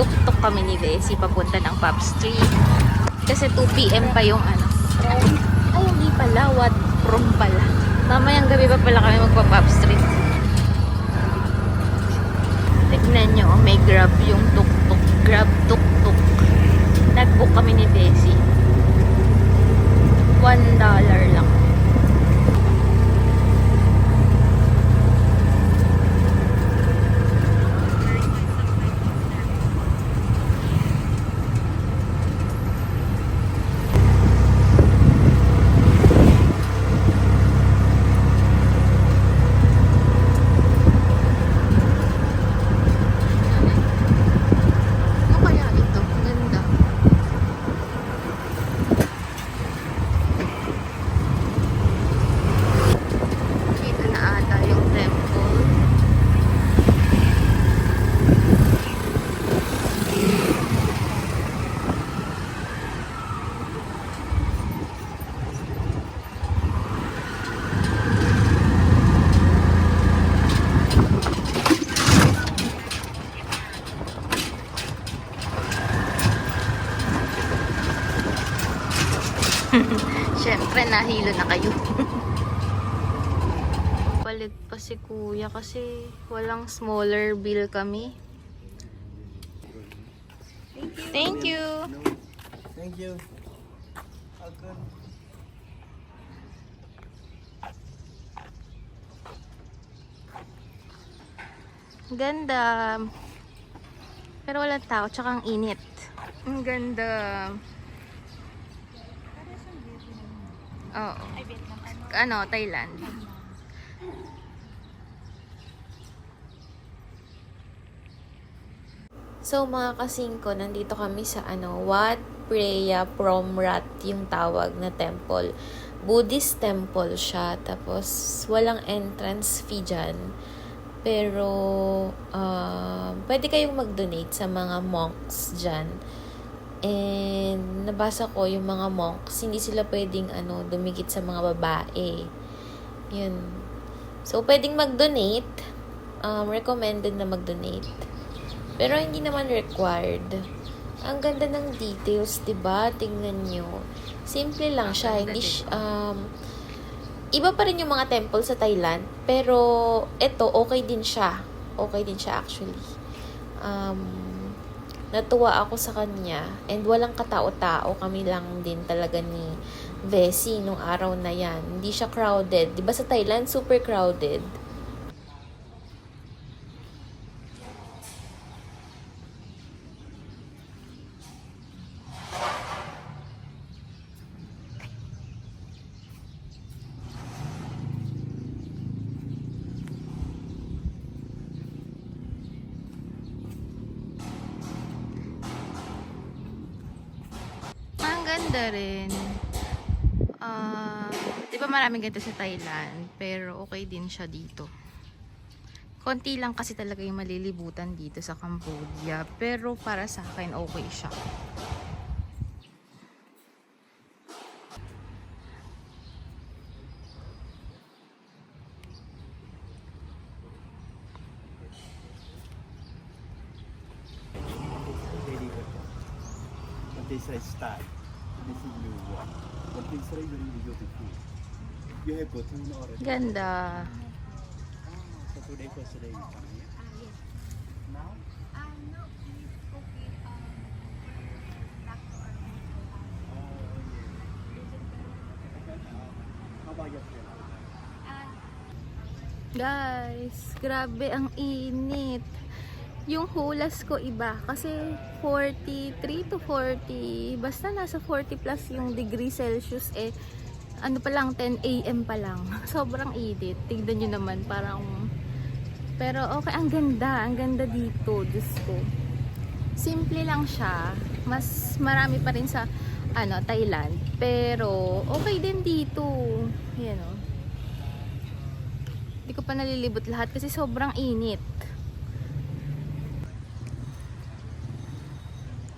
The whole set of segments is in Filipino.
Nag-tuk-tuk kami ni Bessie papunta ng Pop Street. Kasi 2 PM pa yung ano. Ay, hindi pala. What? Prom pala. Mamayang gabi pa pala kami magpa-Pop Street. Tignan nyo, may Grab yung tuk-tuk. Grab tuk-tuk. Nag-book kami ni Bessie. $1 lang. Siyempre, nahilo na kayo. Palit pa si kuya kasi walang smaller bill kami. Thank you. Thank you. Okay. Ganda. Pero walang tao, tsaka ang init. Ang ganda. Oo. Ano, Thailand. So mga kasingko, nandito kami sa Wat Preya Promrat yung tawag na temple. Buddhist temple siya. Tapos walang entrance fee dyan. Pero pwede kayong mag-donate sa mga monks dyan. And nabasa ko yung mga monks, hindi sila pwedeng dumikit sa mga babae. Yun. So pwedeng mag-donate. Recommended na mag-donate. Pero hindi naman required. Ang ganda ng details, 'di ba? Tingnan nyo. Simple lang siya. Hindi iba pa rin yung mga temple sa Thailand, pero ito okay din siya. Okay din siya actually. Natuwa ako sa kanya. And walang katao-tao. Kami lang din talaga ni Bessie nung araw na yan. Hindi siya crowded. Diba sa Thailand, super crowded. Ang ganda rin. Di ba maraming ganito sa Thailand, pero okay din siya dito. Konti lang kasi talaga yung malilibutan dito sa Cambodia, pero para sa akin okay siya. This is style. This is new one. But this is very beautiful. You have gotten already. Ganda. So today first day you come here. Yes. Now? No, please cook it lacto or How about your friend? Guys, grabe ang init. Yung hulas ko iba kasi 43 to 40, basta nasa 40 plus yung degree Celsius ano pa lang 10 AM pa lang. Sobrang init. Tignan nyo naman parang, pero okay, ang ganda dito, Diyos ko. Simple lang siya. Mas marami pa rin sa Thailand, pero okay din dito. Yan o. Hindi ko pa nalilibot lahat kasi sobrang init.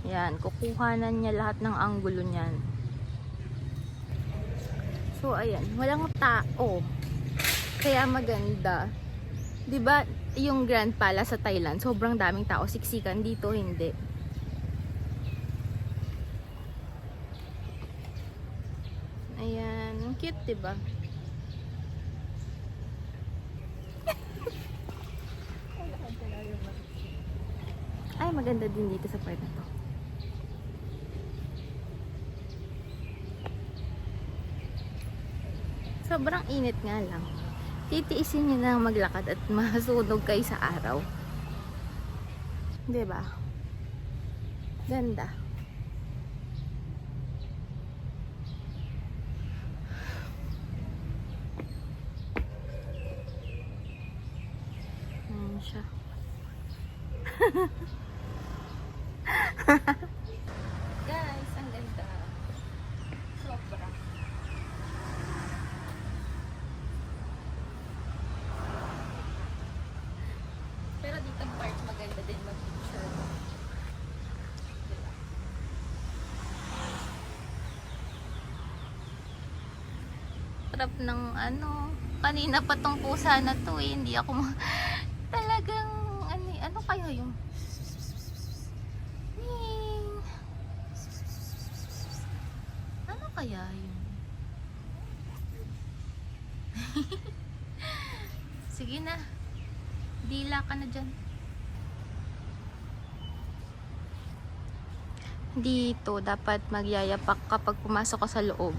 Yan, kukuhanan niya lahat ng anggulo niyan. So, ayan, walang tao. Kaya maganda. 'Di ba yung Grand Palace sa Thailand, sobrang daming tao, siksikan, dito hindi. Ayan. Ang cute, diba? Ay, maganda din dito sa part na to. Sobrang init nga lang. Titiisin nyo na maglakad at masunog kayo sa araw. Diba? Ganda. Ayan siya. Guys, ang ganda. Sobra. Pero dito part maganda din mag-picture. Diba? Sarap ng kanina pa tong pusa na to eh. Hindi ako talagang ano kaya yung Ning. Ano kaya yun? Sige na. Dila ka na dyan. Dito, dapat magyayapak kapag pumasok ka sa loob.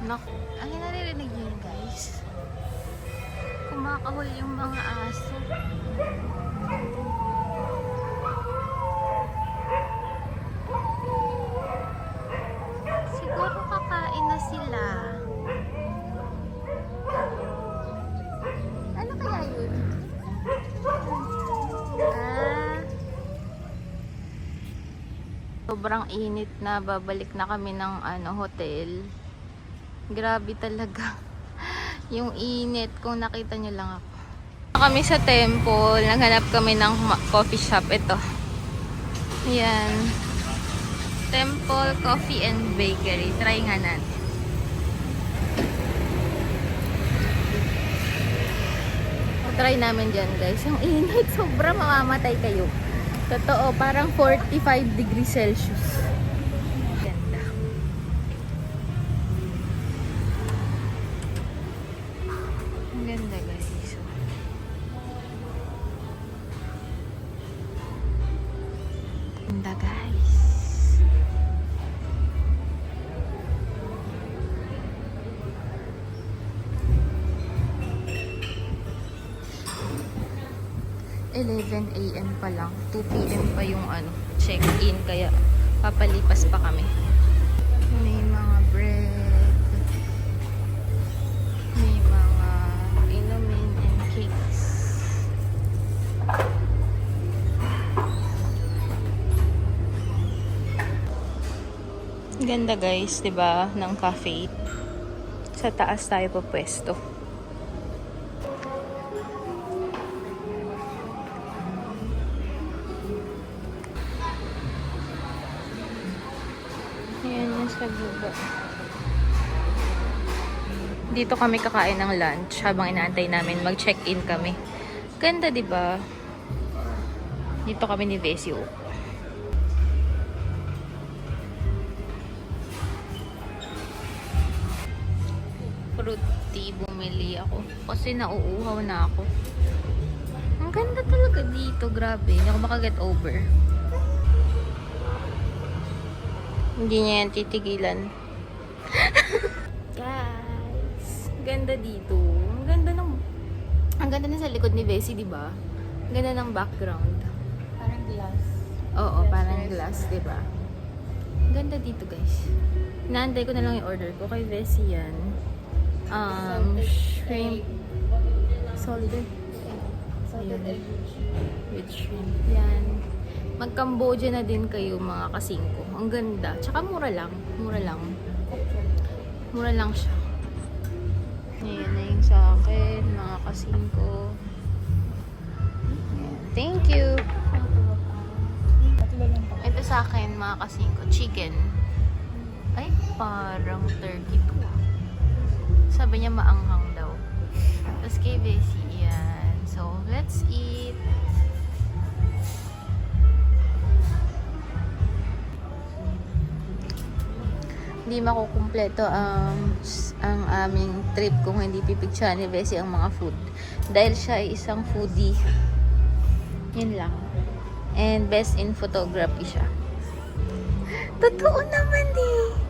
Naku, ay naririnig niyo yun, guys. Kumakahol yung mga aso. Siguro kakain na sila. Ano kaya yun? Sobrang init na. Babalik na kami ng hotel. Grabe talaga. Yung init, kung nakita nyo lang ako. Kami sa temple, naghanap kami ng coffee shop. Ito. Ayan. Temple Coffee and Bakery. Try nga natin. Try namin dyan, guys. Yung init, sobra mamamatay kayo. Totoo, parang 45 degrees Celsius. Ganda. Ang ganda, guys. Ganda, guys. AM pa lang. 2 PM pa yung check-in. Kaya papalipas pa kami. May mga bread. May mga inumin and cakes. Ganda, guys, 'di ba, ng cafe. Sa taas tayo pupwesto. Ayan, sa baba. Dito kami kakain ng lunch habang inaantay namin mag-check-in kami. Ganda, 'di ba? Dito kami ni Vesio. Fruit tea bumili ako kasi nauuhaw na ako. Ang ganda talaga dito, grabe. Hindi ako makaget over. Hindi niya yan titigilan. Guys, ganda dito. Ang ganda na sa likod ni Bessie, di ba? Ang ganda ng background. Parang glass. Oo, parang glass, di ba? Ang ganda dito, guys. Inaantay ko na lang yung order ko kay Bessie yan. Shrimp. Salted. Salted egg. With shrimp. Yan. Mag-Cambodia na din kayo, mga kasingko. Ang ganda. Tsaka mura lang. Mura lang. Mura lang siya. Ayan na yung sa akin, mga kasingko. Ayan. Thank you. Ito sa sa akin, mga kasingko, chicken. Ay, parang turkey to. Sabi niya maanghang daw. Tapos kay Bessie, yan. So, let's eat. Hindi makukumpleto ang aming trip kung hindi pipicture ni Bessie ang mga food. Dahil siya ay isang foodie. Yun lang. And best in photography siya. Totoo naman, di.